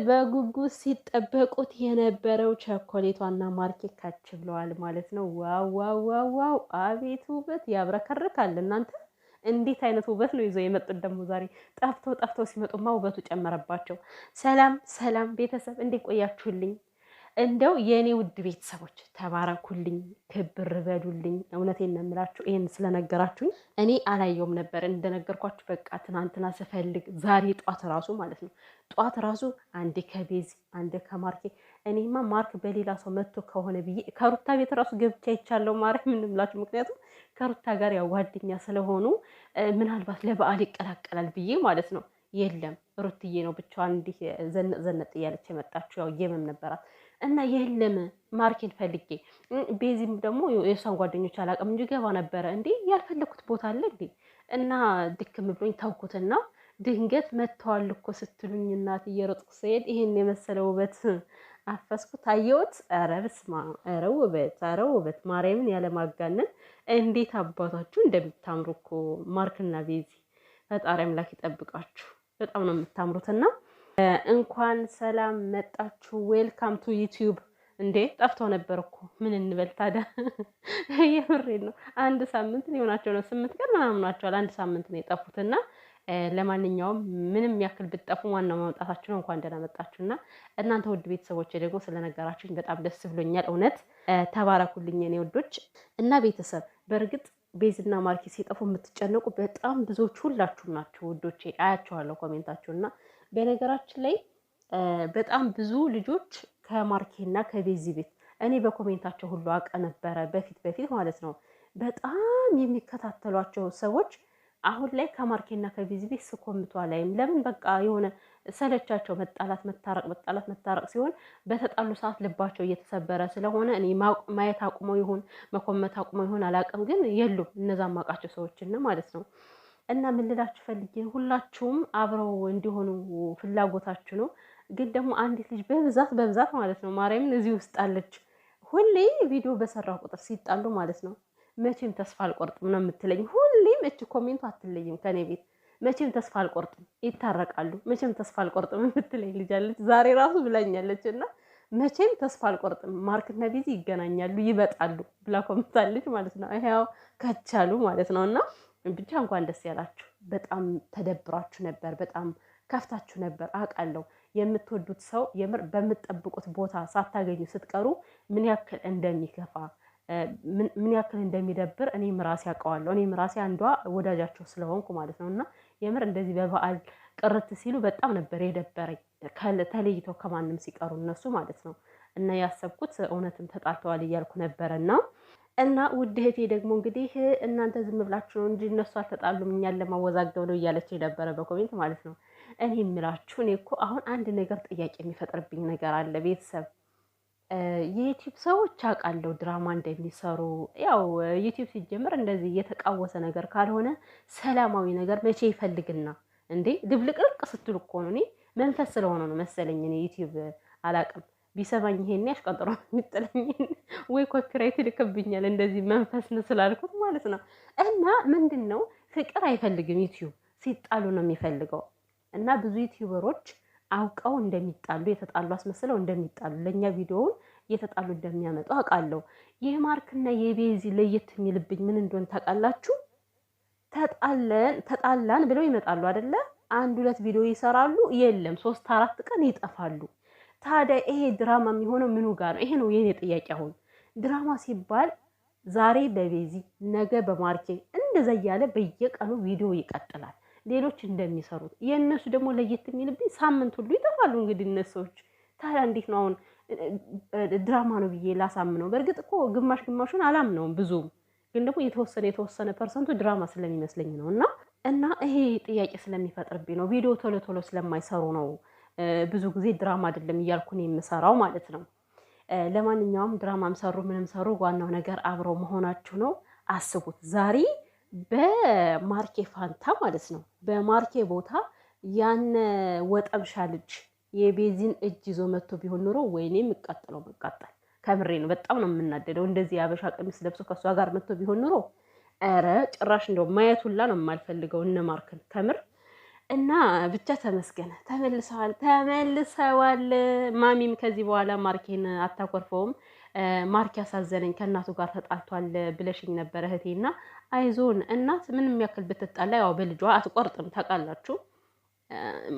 በጉጉት ሲጠበቁት የነበረው ቸኮሌቷና ማርኬ ካች ብለዋል ማለት ነው። ዋው ዋው ዋው ዋው! አቤት ውበት ያብረከርካል። እናንተ እንዴት አይነት ውበት ነው ይዘው የመጡት ደግሞ ዛሬ። ጠፍተው ሲመጡማ ውበቱ ጨመረባቸው። ሰላም ሰላም ቤተሰብ እንዴት ቆያችሁልኝ? እንደው የእኔ ውድ ቤተሰቦች ተባረኩልኝ፣ ክብር በሉልኝ። እውነቴን ነው የምላችሁ። ይሄን ስለነገራችሁኝ እኔ አላየውም ነበር እንደነገርኳችሁ። በቃ ትናንትና ስፈልግ ዛሬ ጧት ራሱ ማለት ነው ጧት ራሱ አንዴ ከቤዚ አንዴ ከማርኬ። እኔማ ማርክ በሌላ ሰው መጥቶ ከሆነ ብዬ ከሩታ ቤት ራሱ ገብቻ ይቻለው ማርያም የምንምላችሁ። ምክንያቱም ከሩታ ጋር ያው ጓደኛ ስለሆኑ ምናልባት ለበዓል ይቀላቀላል ብዬ ማለት ነው። የለም ሩትዬ ነው ብቻዋን እንዲህ ዘነጥ ዘነጥ እያለች የመጣችሁ። ያው የመም ነበራት እና የለም ማርኬን ፈልጌ ቤዚም ደግሞ የእሷን ጓደኞች አላውቅም እንጂ ገባ ነበረ። እንዴ ያልፈለኩት ቦታ አለ እንዴ? እና ድክም ብሎኝ ተውኩትና ድንገት መጥተዋል እኮ ስትሉኝ እናት እየሮጥኩ ስሄድ ይሄን የመሰለ ውበት አፈስኩት፣ አየሁት። ኧረ በስመ አብ! ኧረ ውበት ማርያምን ያለማጋነን እንዴት አባታችሁ እንደምታምሩ እኮ ማርክና ቤዚ። ፈጣሪ አምላክ ይጠብቃችሁ። በጣም ነው የምታምሩትና እንኳን ሰላም መጣችሁ። ዌልካም ቱ ዩቲዩብ። እንዴ ጠፍተው ነበር እኮ ምን እንበል ታዲያ? የምሬን ነው። አንድ ሳምንት ሊሆናቸው ነው፣ 8 ቀን ምናምን ናቸዋል። አንድ ሳምንት ነው የጠፉትና ለማንኛውም ምንም ያክል ብትጠፉ ዋናው መምጣታችሁ ነው። እንኳን ደህና መጣችሁና እናንተ ውድ ቤተሰቦች ደግሞ ስለነገራችሁኝ በጣም ደስ ብሎኛል። እውነት ተባረኩልኝ የኔ ውዶች እና ቤተሰብ። በእርግጥ ቤዝና ማርኬ ሲጠፉ የምትጨነቁ በጣም ብዙዎች ሁላችሁም ናችሁ ውዶቼ። አያቸዋለሁ ኮሜንታችሁና በነገራችን ላይ በጣም ብዙ ልጆች ከማርኬና ከቤዚ ቤት እኔ በኮሜንታቸው ሁሉ አውቀ ነበረ በፊት ማለት ነው። በጣም የሚከታተሏቸው ሰዎች አሁን ላይ ከማርኬና ከቤዚ ቤት ስኮምቷ ላይም ለምን በቃ የሆነ ሰለቻቸው። መጣላት መታረቅ ሲሆን በተጣሉ ሰዓት ልባቸው እየተሰበረ ስለሆነ እኔ ማየት አቁመው ይሁን መኮመት አቁመው ይሁን አላውቅም፣ ግን የሉም እነዛ ማውቃቸው ሰዎችን ማለት ነው። እና ምን ልላችሁ ፈልጌ ሁላችሁም አብረው እንዲሆኑ ፍላጎታችሁ ነው። ግን ደግሞ አንዲት ልጅ በብዛት ማለት ነው ማርያምን እዚህ ውስጥ አለች። ሁሌ ቪዲዮ በሰራው ቁጥር ሲጣሉ ማለት ነው መቼም ተስፋ አልቆርጥም ነው የምትለኝ። ሁሌም እች ኮሜንቱ አትለይም ከኔ ቤት። መቼም ተስፋ አልቆርጥም፣ ይታረቃሉ፣ መቼም ተስፋ አልቆርጥም የምትለኝ ልጅ አለች። ዛሬ ራሱ ብላኛለች እና መቼም ተስፋ አልቆርጥም ማርክና ቤዚ ይገናኛሉ ይበጣሉ ብላ ኮምታለች ማለት ነው። ይሄው ከቻሉ ማለት ነው። እና ብቻ እንኳን ደስ ያላችሁ። በጣም ተደብራችሁ ነበር፣ በጣም ከፍታችሁ ነበር አውቃለሁ። የምትወዱት ሰው የምር በምትጠብቁት ቦታ ሳታገኙ ስትቀሩ ምን ያክል እንደሚከፋ ምን ያክል እንደሚደብር እኔም ራሴ አውቀዋለሁ። እኔም ራሴ አንዷ ወዳጃቸው ስለሆንኩ ማለት ነው። እና የምር እንደዚህ በበዓል ቅርት ሲሉ በጣም ነበር የደበረኝ፣ ተለይተው ከማንም ሲቀሩ እነሱ ማለት ነው። እና ያሰብኩት እውነትም ተጣልተዋል እያልኩ ነበረና እና ውድ እህቴ ደግሞ እንግዲህ እናንተ ዝም ብላችሁ ነው እንጂ እነሱ አልተጣሉም እኛን ለማወዛገብ ነው እያለች የነበረ በኮሜንት ማለት ነው። እኔ የምላችሁ እኔ እኮ አሁን አንድ ነገር ጥያቄ የሚፈጥርብኝ ነገር አለ ቤተሰብ። የዩቲዩብ ሰዎች አውቃለሁ ድራማ እንደሚሰሩ። ያው ዩቲዩብ ሲጀምር እንደዚህ እየተቃወሰ ነገር ካልሆነ ሰላማዊ ነገር መቼ ይፈልግና እንዴ? ድብልቅልቅ ስትሉ እኮ ነው። እኔ መንፈስ ስለሆነ ነው መሰለኝ እኔ ዩቲዩብ አላውቅም። ቢሰማኝ ይሄን ያሽቀጥሮ የሚጥለኝ ወይ ኮፒራይት ይልክብኛል እንደዚህ መንፈስ ነው ስላልኩት ማለት ነው። እና ምንድን ነው ፍቅር አይፈልግም ዩቲዩብ፣ ሲጣሉ ነው የሚፈልገው። እና ብዙ ዩቲዩበሮች አውቀው እንደሚጣሉ የተጣሉ አስመስለው እንደሚጣሉ ለእኛ ቪዲዮውን እየተጣሉ እንደሚያመጡ አውቃለሁ። የማርክና የቤዚ ለየት የሚልብኝ ምን እንደሆነ ታውቃላችሁ? ተጣላን ብለው ይመጣሉ አይደለ? 1-2 ቪዲዮ ይሰራሉ፣ የለም 3-4 ቀን ይጠፋሉ። ታዲያ ይሄ ድራማ የሚሆነው ምኑ ጋር ነው? ይሄ ነው የኔ ጥያቄ። አሁን ድራማ ሲባል ዛሬ በቤዚ ነገ በማርኬ እንደዛ እያለ በየቀኑ ቪዲዮ ይቀጥላል። ሌሎች እንደሚሰሩት የእነሱ ደግሞ ለየት የሚልብኝ ሳምንት ሁሉ ይጠፋሉ። እንግዲህ እነሱዎች ታዲያ እንዴት ነው አሁን ድራማ ነው ብዬ ላሳምነው? በእርግጥ እኮ ግማሹን አላምነውም ብዙም፣ ግን ደግሞ የተወሰነ ፐርሰንቱ ድራማ ስለሚመስለኝ ነው። እና ይሄ ጥያቄ ስለሚፈጥርብኝ ነው። ቪዲዮ ቶሎ ስለማይሰሩ ነው ብዙ ጊዜ ድራማ አይደለም እያልኩ ነው የምሰራው ማለት ነው። ለማንኛውም ድራማም ሰሩ ምንም ሰሩ ዋናው ነገር አብረው መሆናችሁ ነው። አስቡት ዛሬ በማርኬ ፋንታ ማለት ነው በማርኬ ቦታ ያነ ወጠብሻ ልጅ የቤዚን እጅ ይዞ መጥቶ ቢሆን ኑሮ ወይኔ መቃጠል ከምሬ ነው። በጣም ነው የምናደደው። እንደዚህ የአበሻ ቀሚስ ለብሶ ከሷ ጋር መጥቶ ቢሆን ኑሮ ኧረ ጭራሽ እንደው ማየት ሁላ ነው የማልፈልገው እነ ማርክን ከምር። እና ብቻ ተመስገን ተመልሰዋል። ማሚም ከዚህ በኋላ ማርኬን አታኮርፈውም። ማርኬ አሳዘነኝ ከእናቱ ጋር ተጣልቷል ብለሽኝ ነበረ እህቴና፣ አይዞን እናት ምንም ያክል ብትጣላ ያው በልጇ አትቆርጥም ታውቃላችሁ።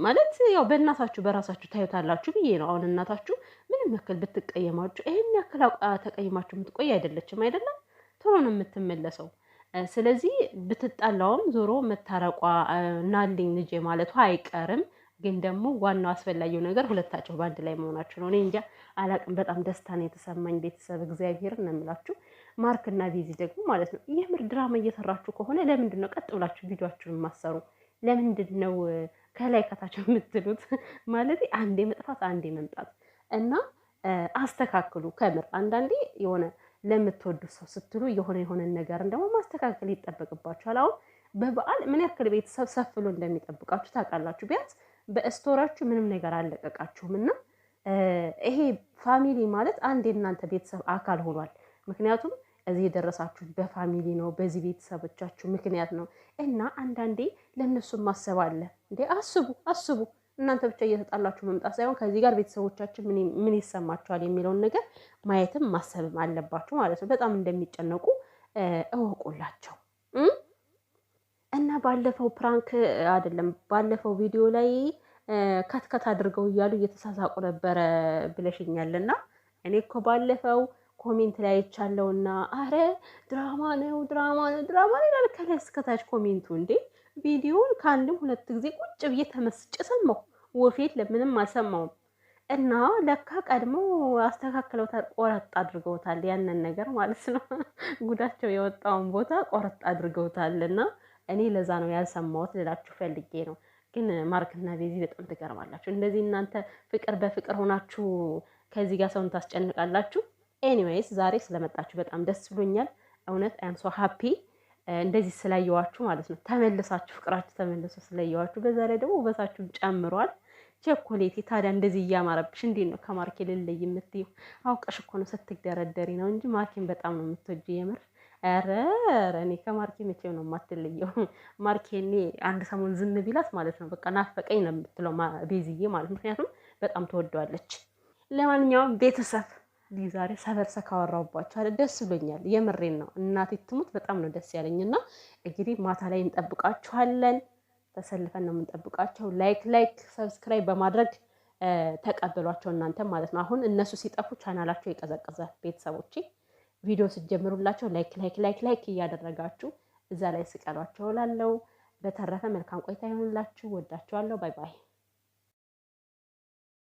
ማለት ያው በእናታችሁ በራሳችሁ ታዩታላችሁ ብዬ ነው። አሁን እናታችሁ ምንም ያክል ብትቀየማችሁ ይሄን ያክል ተቀይማችሁ የምትቆይ አይደለችም አይደለም፣ ቶሎ ነው የምትመለሰው። ስለዚህ ብትጣላውም ዞሮ መታረቋ ናልኝ ልጄ ማለቷ አይቀርም። ግን ደግሞ ዋናው አስፈላጊው ነገር ሁለታቸው በአንድ ላይ መሆናቸው ነው። እኔ እንጃ አላቅም፣ በጣም ደስታ ነው የተሰማኝ። ቤተሰብ እግዚአብሔርን ነው የምላችሁ። ማርክና ቤዚ ደግሞ ማለት ነው የምር ድራማ እየሰራችሁ ከሆነ ለምንድን ነው ቀጥ ብላችሁ ቪዲዮአችሁን ማሰሩ? ለምንድን ነው ከላይ ከታች የምትሉት? ማለት አንዴ መጥፋት አንዴ መምጣት እና አስተካክሉ። ከምር አንዳንዴ የሆነ ለምትወዱት ሰው ስትሉ የሆነ ነገርን ደግሞ ማስተካከል ይጠበቅባችኋል። አሁን በበዓል ምን ያክል ቤተሰብ ሰፍሎ እንደሚጠብቃችሁ ታውቃላችሁ። ቢያንስ በስቶራችሁ ምንም ነገር አልለቀቃችሁም እና ይሄ ፋሚሊ ማለት አንድ የእናንተ ቤተሰብ አካል ሆኗል። ምክንያቱም እዚህ የደረሳችሁት በፋሚሊ ነው፣ በዚህ ቤተሰቦቻችሁ ምክንያት ነው እና አንዳንዴ ለእነሱም ማሰብ አለ እንዴ። አስቡ እናንተ ብቻ እየተጣላችሁ መምጣት ሳይሆን ከዚህ ጋር ቤተሰቦቻችን ምን ይሰማቸዋል የሚለውን ነገር ማየትም ማሰብም አለባችሁ ማለት ነው። በጣም እንደሚጨነቁ እወቁላቸው። እና ባለፈው ፕራንክ አይደለም ባለፈው ቪዲዮ ላይ ከትከት አድርገው እያሉ እየተሳሳቁ ነበረ ብለሽኛልና እኔ እኮ ባለፈው ኮሜንት ላይ አይቻለውና አረ ድራማ ነው ይላል ከላይ እስከታች ኮሜንቱ። እንዴ ቪዲዮውን ከአንድም ሁለት ጊዜ ቁጭ ብዬ ተመስጬ ሰማሁ። ወፌት ለምንም አልሰማውም። እና ለካ ቀድሞ አስተካክለውታል፣ ቆረጥ አድርገውታል ያንን ነገር ማለት ነው። ጉዳቸው የወጣውን ቦታ ቆረጥ አድርገውታል። እና እኔ ለዛ ነው ያልሰማሁት ልላችሁ ፈልጌ ነው። ግን ማርክና ቤዚ በጣም ትገርማላችሁ። እንደዚህ እናንተ ፍቅር በፍቅር ሆናችሁ ከዚህ ጋር ሰውን ታስጨንቃላችሁ። ኤኒዌይስ ዛሬ ስለመጣችሁ በጣም ደስ ብሎኛል። እውነት አም ሶ ሃፒ እንደዚህ ስላየዋችሁ ማለት ነው። ተመልሳችሁ ፍቅራችሁ ተመልሶ ስላየዋችሁ፣ በዛ ላይ ደግሞ ውበታችሁን ጨምሯል። ቸኮሌቴ ታዲያ እንደዚህ እያማረብሽ እንዴት ነው ከማርኬ ልለይ የምትይው? አውቀሽ እኮ ነው ስትደረደሪ ነው እንጂ ማርኬን በጣም ነው የምትወጂው የምር። ኧረ እኔ ከማርኬ መቼም ነው የማትለየው። ማርኬ እኔ አንድ ሰሞን ዝም ቢላት ማለት ነው በቃ ናፈቀኝ ነው የምትለው ቤዝዬ ማለት፣ ምክንያቱም በጣም ትወደዋለች። ለማንኛውም ቤተሰብ ዛሬ ሰበርሰ ካወራሁባችሁ አይደል ደስ ብሎኛል። የምሬን ነው እናቴ ትሙት በጣም ነው ደስ ያለኝና እንግዲህ ማታ ላይ እንጠብቃችኋለን። ተሰልፈን ነው የምንጠብቃቸው። ላይክ ሰብስክራይብ በማድረግ ተቀበሏቸው እናንተ ማለት ነው። አሁን እነሱ ሲጠፉ ቻናላቸው ይቀዘቅዛል። ቤተሰቦቼ ቪዲዮ ስትጀምሩላቸው ላይክ እያደረጋችሁ እዛ ላይ ስቀሏቸው እላለሁ። በተረፈ መልካም ቆይታ ይሁንላችሁ። ወዳችኋለሁ። ባይ ባይ።